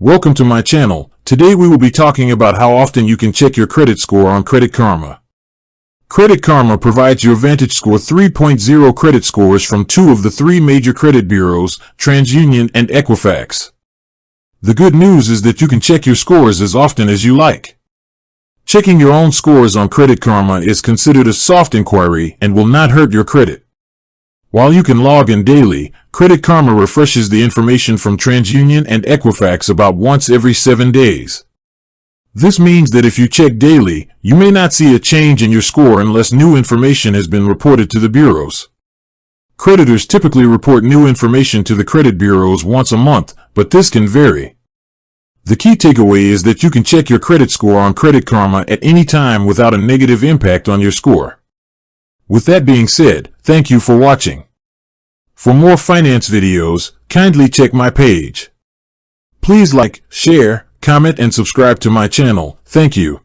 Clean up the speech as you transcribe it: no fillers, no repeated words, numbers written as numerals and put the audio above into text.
Welcome to my channel. Today we will be talking about how often you can check your credit score on Credit Karma. Credit Karma provides your VantageScore 3.0 credit scores from two of the three major credit bureaus, TransUnion and Equifax. The good news is that you can check your scores as often as you like. Checking your own scores on Credit Karma is considered a soft inquiry and will not hurt your credit. While you can log in daily, Credit Karma refreshes the information from TransUnion and Equifax about once every 7 days. This means that if you check daily, you may not see a change in your score unless new information has been reported to the bureaus. Creditors typically report new information to the credit bureaus once a month, but this can vary. The key takeaway is that you can check your credit score on Credit Karma at any time without a negative impact on your score. With that being said, thank you for watching. For more finance videos, kindly check my page. Please like, share, comment and subscribe to my channel. Thank you.